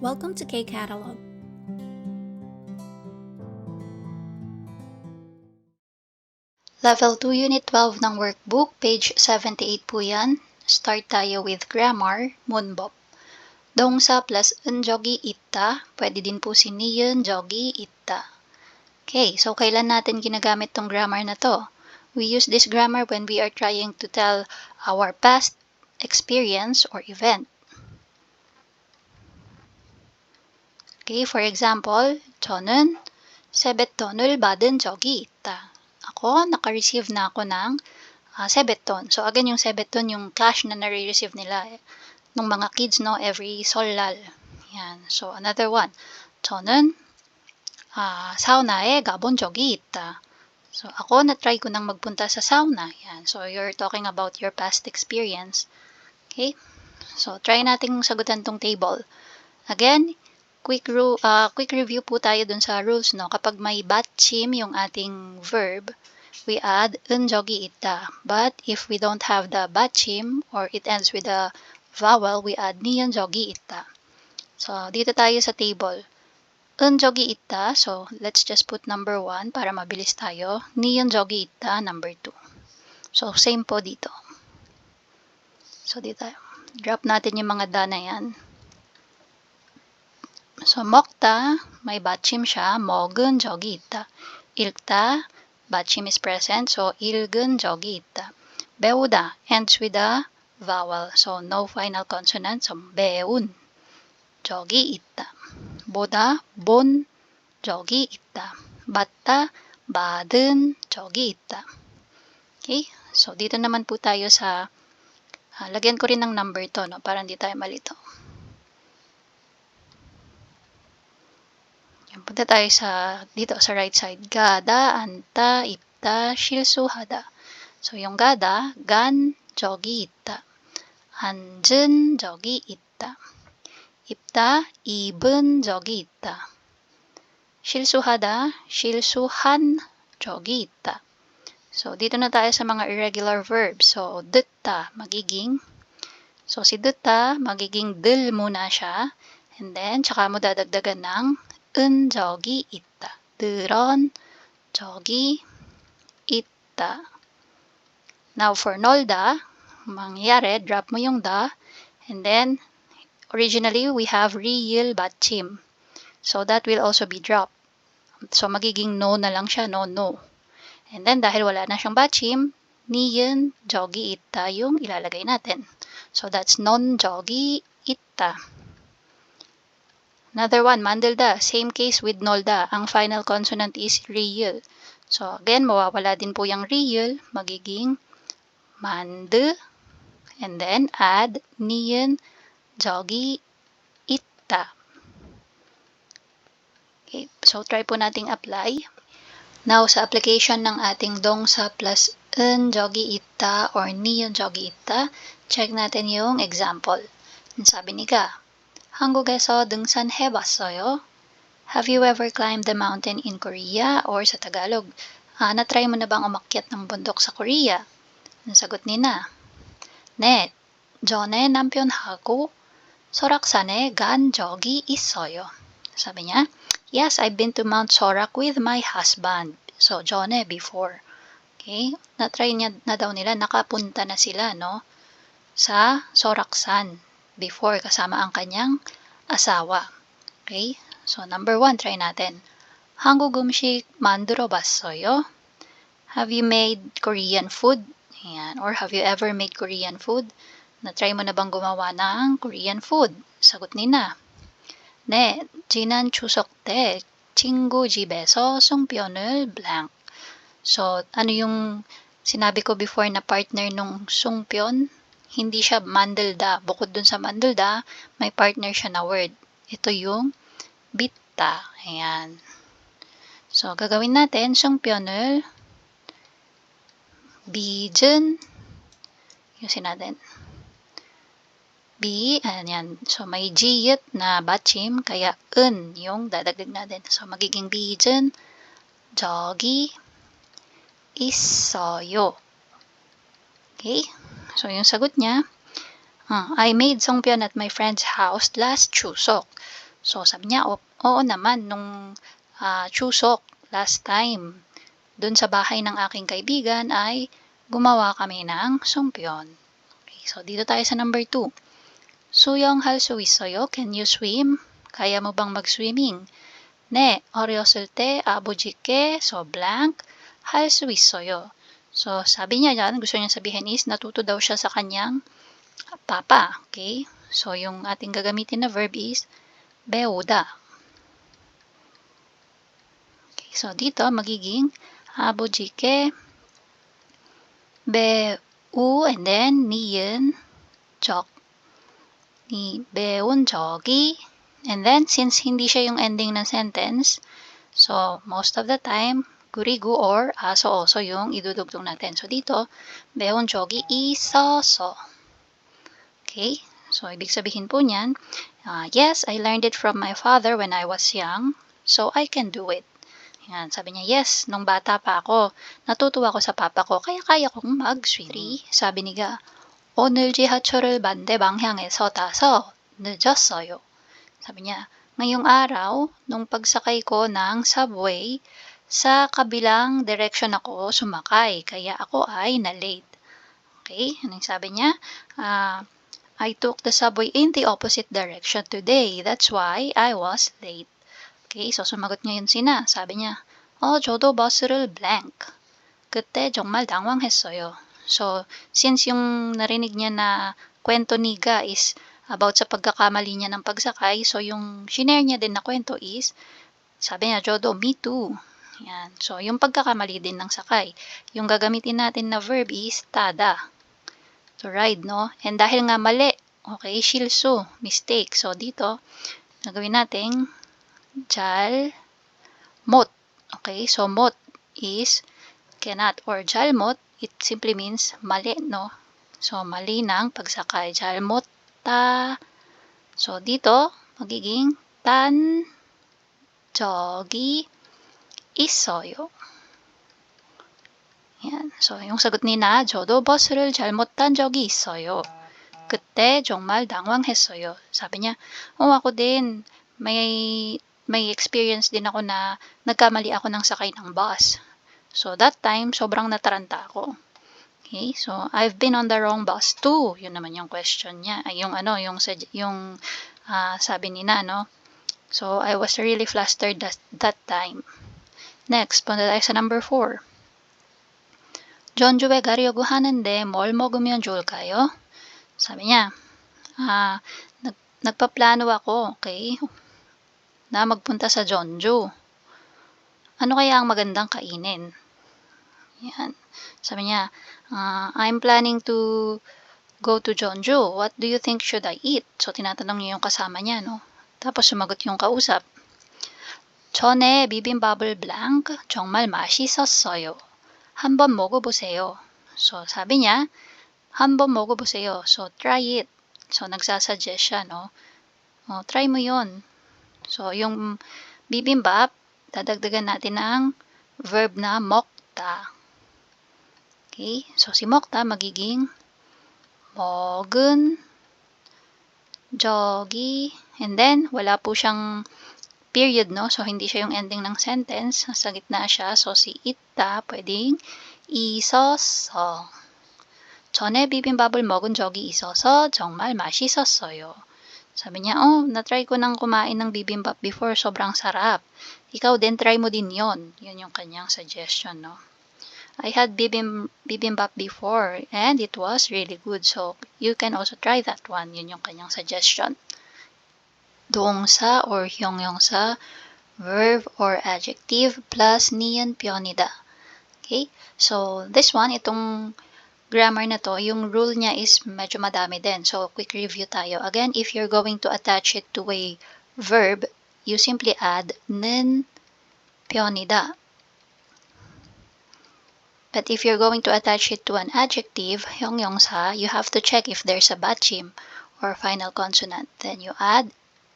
Welcome to K-Catalog. Level 2 Unit 12 ng workbook, page 78 po yan. Start tayo with grammar, 문법. 동사 plus 은 저기 있다. Pwede din po si 니은 저기 있다. Okay, so kailan natin ginagamit tong grammar na to? We use this grammar when we are trying to tell our past experience or event. Okay, for example, 저는 세뱃돈을 받은 적이 있다. Ako, naka-receive na ako ng sebeton. So again, yung sebeton, yung cash na nare-receive nila ng mga kids, no, every solal. Yan. So another one. 저는 사우나에 가본 적이 있다. So ako, na-try ko nang magpunta sa sauna. Yan. So you're talking about your past experience. Okay? So try nating sagutan tong table. Again, quick review po tayo dun sa rules, no? Kapag may 받침 yung ating verb, we add 은 저기 있다. But if we don't have the 받침 or it ends with a vowel, we add 니은 저기 있다. So dito tayo sa table. 은 저기 있다. So let's just put number 1 para mabilis tayo. 니은 저기 있다, number 2. So same po dito. So dito, drop natin yung mga da na yan. So, 먹다, may 받침 siya, 먹은 적이 있다. 읽다, 받침 is present, so 읽은 적이 있다. 배우다, ends with a vowel, so no final consonant, so 배운 적이 있다. 보다, 본 적이 있다. 받다, 받은 적이 있다. Okay, so dito naman po tayo sa, lagyan ko rin ng number to, no, para hindi tayo malito. Punta tayo dito sa right side. 가다, 앉다, 입다, 실수하다. So, yung 가다, 간 적이 있다. 앉은 적이 있다. 입다, 입은 적이 있다. 실수하다, 실수한 적이 있다. So, dito na tayo sa mga irregular verbs. So, 듣다, magiging, so si 듣다, magiging 들 muna siya. And then, tsaka mo dadagdagan ng 은 적이 있다. 들은 적이 있다. Now for 놀다, mangyayari, drop mo yung da, and then originally we have real 받침. So that will also be dropped. So magiging no na lang siya, no. And then dahil wala na siyang 받침, 니은 적이 있다 yung ilalagay natin. So that's non 적이 있다. Another one, 만들다. Same case with 놀다. Ang final consonant is real. So again, mawawala din po yung real. Magiging 만드. And then add 니은 저기 있다. Okay, so try po nating apply. Now, sa application ng ating 동사 plus 은 저기 있다 or 니은 저기 있다, check natin yung example. Sabi ni Ga, 한국에서 등산해봤어요? Have you ever climbed the mountain in Korea? Or sa Tagalog, na-try mo na bang umakyat ng bundok sa Korea? Ang sagot ni Na, 네, 전에 남편하고 설악산에 간 적이 있어요. Sabi niya, yes, I've been to Mount Sorak with my husband. So, 전에, before. Okay? Na-try niya na daw nila, nakapunta na sila, no? Sa Soraksan. Before, kasama ang kanyang asawa. Okay? So, number 1, try natin. 한국 음식 만들어 봤어요? Have you made Korean food? Ayan. Or have you ever made Korean food? Na-try mo na bang gumawa ng Korean food? Sagot ni Na. 네, 지난 추석 때 친구 집에서 송편을 blank. So, ano yung sinabi ko before na partner nung 송편? Hindi siya 만들다. Bukod dun sa 만들다, may partner siya na word. Ito yung 빚다. Ayan. So, gagawin natin, 송편을 빚은, yusin natin. Ayan. So, may jiyet na 받침, kaya 은 yung dadagdag natin. So, magiging 빚은 적이 있어요. Okay? So, yung sagot niya, I made songpyeon at my friend's house last Chuseok. So, sabi niya, oo naman, nung Chuseok, last time, dun sa bahay ng aking kaibigan ay gumawa kami ng sumpyon. Okay, so dito tayo sa number 2. Suyong 할 수 있어요? Can you swim? Kaya mo bang mag-swimming? 네, 어렸을 때 아버지께 so blank 할 수 있어요. So, sabi niya dyan, gusto niya sabihin is natuto daw siya sa kanyang papa. Okay? So, yung ating gagamitin na verb is 배우다. Okay, so dito magiging 아버지께 배우 and then 니은 적. 배운 적이 and then since hindi siya yung ending ng sentence, so most of the time gurigu or aso also yung idudugtong natin. So dito, 배운 적이 있어서. Okay? So ibig sabihin po niyan, yes, I learned it from my father when I was young, so I can do it. Yan, sabi niya, yes, nung bata pa ako, natutuwa ako sa papa ko, kaya kaya kong mag-swim. Sabi niya, 오늘 지하철을 반대 방향에서 타서 늦었어요. Sabi niya, ngayong araw, nung pagsakay ko ng subway, sa kabilang direction ako sumakay, kaya ako ay na-late. Okay, anong sabi niya? I took the subway in the opposite direction today. That's why I was late. Okay, so sumagot ngayon sina. Sabi niya, 저도 버스를 blank. 그때 정말 당황했어요. So, since yung narinig niya na kwento ni Ga is about sa pagkakamali niya ng pagsakay, so yung shinare niya din na kwento is, sabi niya, Jodo, me too. Yan. So, yung pagkakamali din ng sakay. Yung gagamitin natin na verb is tada. To ride, no? And dahil nga mali, okay, shilsu, mistake. So, dito, nagawin natin, 잘못. Okay, so mot is cannot or 잘못, it simply means mali, no? So, mali ng pagsakay. 잘못다. So, dito, magiging tan 적이 있어요. Yan. So, yung sagot ni na, 저도 버스를 잘못 탄 적이 있어요. 그때 정말 당황했어요. Sabi niya, ako din, may experience din ako na nagkamali ako ng sakay ng bus. So, that time, sobrang nataranta ako. Okay, so, I've been on the wrong bus too. Yun naman yung question niya. Ay, yung sabi ni na, no? So, I was really flustered that time. Next, punta tayo sa number 4. 전주에 가려고 하는데 뭘 먹으면 좋을까요? Sabi niya, nagpaplano ako, okay, na magpunta sa Jeonju. Ano kaya ang magandang kainin? Yan. Sabi niya, I'm planning to go to Jeonju. What do you think should I eat? So, tinatanong niya yung kasama niya, no? Tapos, sumagot yung kausap. 전에 비빔밥을 blank 정말 맛있었어요. 한번 먹어보세요. So, sabi niya, 한번 먹어보세요. So, try it. So, nagsasuggest siya, no? Try mo yon. So, yung bibimbap, dadagdagan natin ng verb na 먹다. Okay? So, si 먹다 magiging 먹은 적이, and then, wala po siyang period, no? So, hindi siya yung ending ng sentence. Nasa gitna siya. So, si 있다, pwedeng 있어서. 전에 비빔밥을 먹은 적이 있어서 정말 맛있었어요. Sabi niya, na-try ko nang kumain ng bibimbap before, sobrang sarap. Ikaw din, try mo din yon. Yun yung kanyang suggestion, no? I had bibimbap before and it was really good. So, you can also try that one. Yun yung kanyang suggestion. 동사 or 형용사, verb or adjective plus niyan pionida. Okay? So, this one, itong grammar na to, yung rule niya is medyo madami din. So, quick review tayo. Again, if you're going to attach it to a verb, you simply add 는 pionida. But if you're going to attach it to an adjective, 형용사, you have to check if there's a 받침 or final consonant. Then you add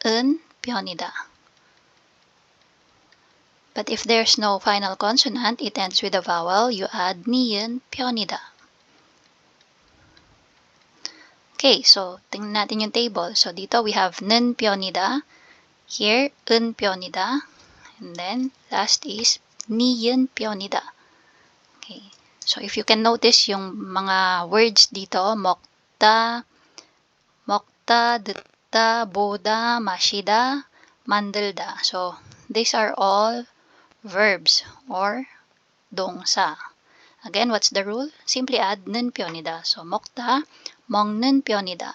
은 pionida. But if there's no final consonant, it ends with a vowel, you add ni은 pionida. Okay, so tingnan natin yung table. So dito we have 는 pionida, Here, 은 편이다. And then, last is 니은 편이다. Okay. So, if you can notice yung mga words dito, 먹다, 듣다, 보다, 마시다, 만들다. So, these are all verbs or 동사. Again, what's the rule? Simply add 는 편이다. So, 먹다, 먹는 편이다.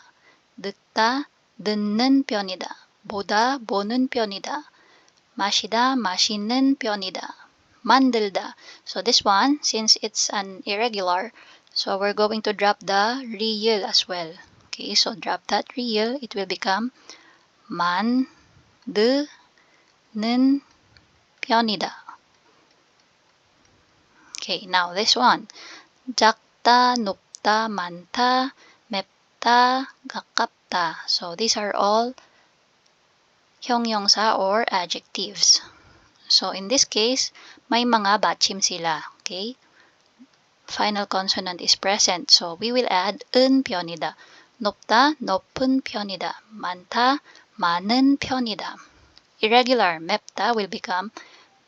듣다, 듣는 편이다. 보다, 보는 편이다. 마시다, 마시는 편이다. 만들다. So, this one, since it's an irregular, so we're going to drop the real as well. Okay, so drop that real. It will become 만드는 편이다. Okay, now this one. 작다, 높다, 많다, 맵다, 가깝다. So these are all 형용사 or adjectives. So in this case, may mga batchim sila. Okay? Final consonant is present. So we will add 은 편이다. 높다, 높은 편이다. 많다, 많은 편이다. Irregular, 맵다 will become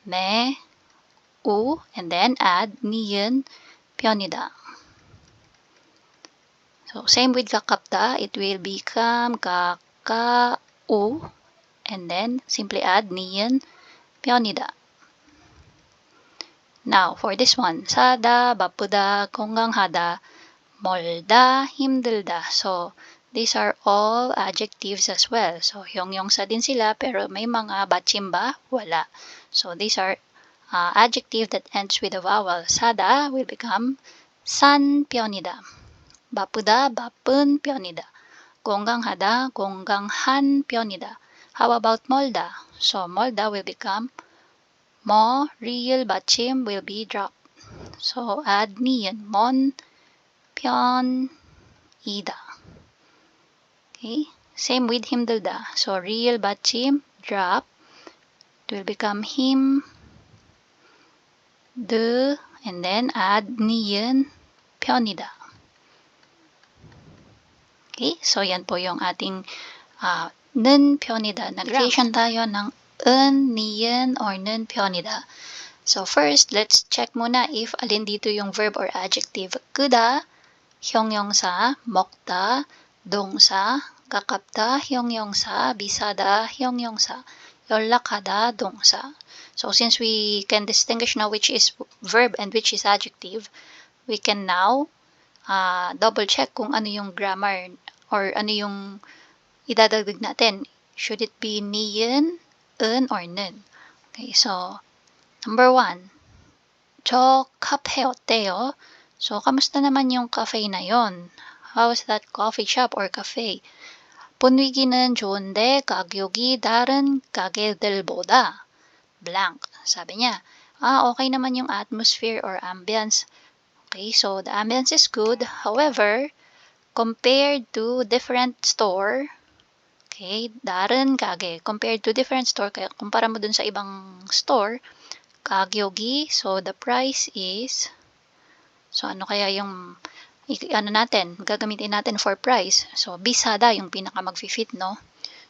매, 우, and then add 니은 편이다. So same with 가깝다, it will become 가까우, and then simply add 니은 편이다. Now for this one, 사다, 바쁘다, 건강하다, 멀다, 힘들다. So these are all adjectives as well. So 형용사 din sila pero may mga batchim ba? Wala. So these are adjective that ends with a vowel. 사다 will become 산 편이다. 바쁘다, 바쁜 편이다. 건강하다, 건강한 편이다. How about 멀다? So 멀다 will become mo, real batchim will be dropped. So add niyan, mon 편이다. Okay, same with 힘들다. So real batchim drop. It will become him, the, and then add niyan 편이다. Okay, so yan po yung ating 는 편이다. Nag-creation tayo ng 은, niyan, or 는 편이다. So first, let's check muna if alin dito yung verb or adjective. 끄다, 형용사, 먹다, 동사, 가깝다, 형용사, 비싸다, 형용사, 연락하다, 동사. So since we can distinguish now which is verb and which is adjective, we can now double check kung ano yung grammar or ano yung idadagdag natin. Should it be niyan, 은, or 는? Okay, so number 1, 저 카페 어때요? So, kamusta naman yung cafe na yon? How's that coffee shop or cafe? 분위기는 좋은데 가격이 다른 가게들보다 blank. Sabi niya, okay naman yung atmosphere or ambience. Okay, so the ambience is good. However, compared to different store, okay, da른 가게, compared to different store, kaya kumpara mo dun sa ibang store, 가격이, so the price is, so ano kaya yung ano natin, gagamitin natin for price. So 비싸다 yung pinaka mag-fit, no?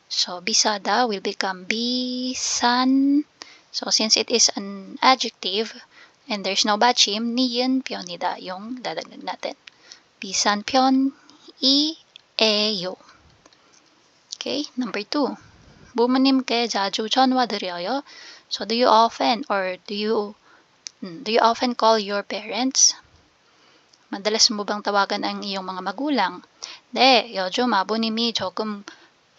So 비싸다 will become 비싼. So since it is an adjective and there's no batchim, 니은 편이다 yung dadagdag natin. 비싼 편이에요. Okay, number 2. 부모님께 자주 전화드려요. So do you often call your parents? Madalas mo bang tawagan ang iyong mga magulang? 네, 요즘 아버님이 조금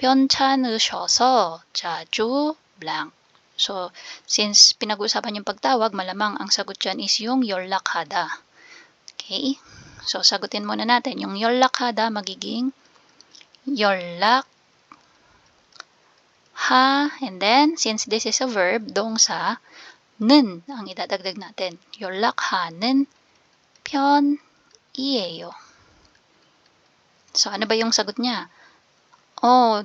편찮으셔서 자주 blank. So, since pinag-uusapan yung pagtawag, malamang ang sagot dyan is yung 연락하다. Okay? So, sagutin muna natin. Yung 연락하다 magiging 연락하, and then, since this is a verb, 동사, 는 ang idadagdag natin. 연락하는 편이에요. So, ano ba yung sagot niya?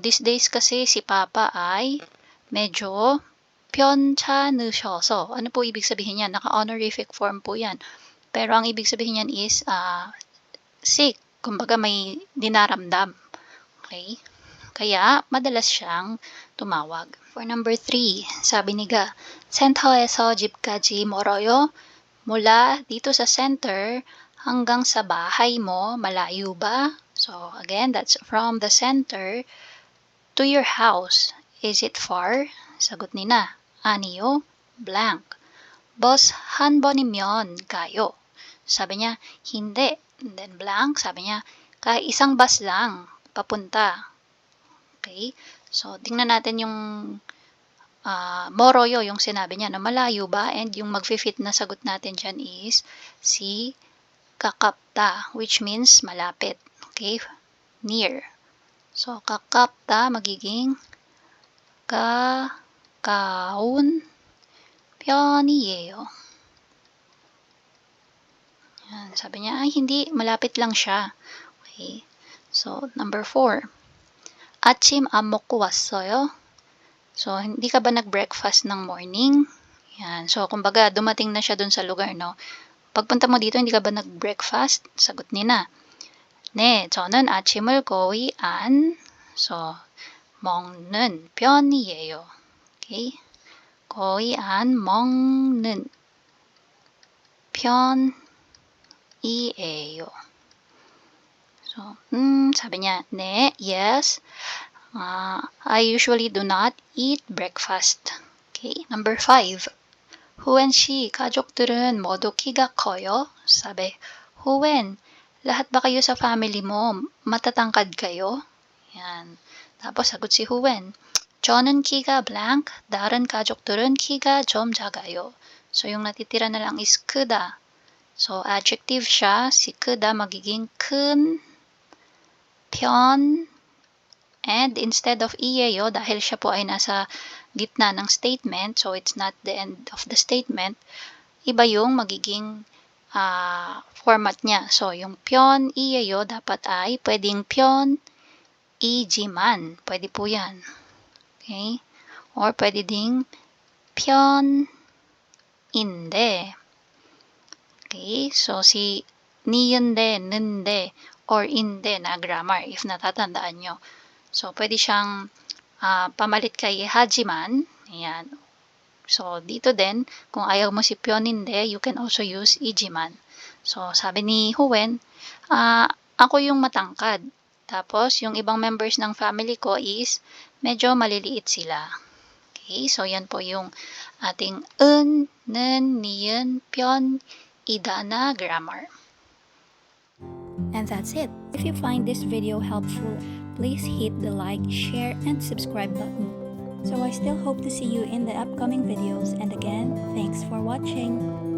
These days kasi si Papa ay medyo 편찮으셔서. Ano po ibig sabihin yan? Naka-honorific form po yan. Pero ang ibig sabihin yan is sick. Kumbaga may dinaramdam. Okay? Kaya, madalas siyang tumawag. For number 3, sabi ni Ga, 센터에서 집까지 멀어요? Mula dito sa center hanggang sa bahay mo, malayo ba? So again, that's from the center to your house. Is it far? Sagot ni na, 아니요, blank. Bus 한 번이면 가요. Sabi niya, hindi. And then blank, sabi niya, kahit isang bus lang, papunta. Okay? So, tingnan natin yung moroyo, yung sinabi niya na malayo ba? And yung mag-fit na sagot natin dyan is si kakapta, which means malapit. Okay? Near. So, kakapta magiging 가까운 편이에요. Yan, sabi niya, ay hindi, malapit lang siya. Okay. So, number 4. 아침 안 먹고 왔어요? So, hindi ka ba nag-breakfast ng morning? Yan. So, kumbaga, dumating na siya dun sa lugar, no? Pagpunta mo dito, hindi ka ba nag-breakfast? Sagot ni na. 네, 저는 아침을 거의 안 먹는 편이에요. Okay? 거의 안 먹는 편이에요. So, sabi niya, 네, yes. I usually do not eat breakfast. Okay, number 5. 후엔 씨, 가족들은 모두 키가 커요? Sabi, 후엔, lahat ba kayo sa family mo matatangkad kayo? Yan. Tapos sagot si 후엔, 저는 키가 blank, 다른 가족들은 키가 좀 작아요. So, yung natitira na lang is 크다. So, adjective siya. Si 크다 magiging 큰, 편, and instead of iyeyo, dahil siya po ay nasa gitna ng statement, so it's not the end of the statement, iba yung magiging format niya. So, yung 편, iyeyo, dapat ay pwedeng 편, ijiman. Pwede po yan. Okay? Or pwede ding 편, inde. Okay? So, si niyunde, nunde, or inde na grammar, if natatandaan nyo. So, pwede siyang pamalit kay hajiman. Ayan. So, dito din, kung ayaw mo si pioninde, you can also use ijiman. So, sabi ni Huwen, ako yung matangkad. Tapos, yung ibang members ng family ko is medyo maliliit sila. Okay, so yan po yung ating 은, 는, 니은, 편, ida na grammar. And that's it. If you find this video helpful, please hit the like, share, and subscribe button. So I still hope to see you in the upcoming videos, and again, thanks for watching.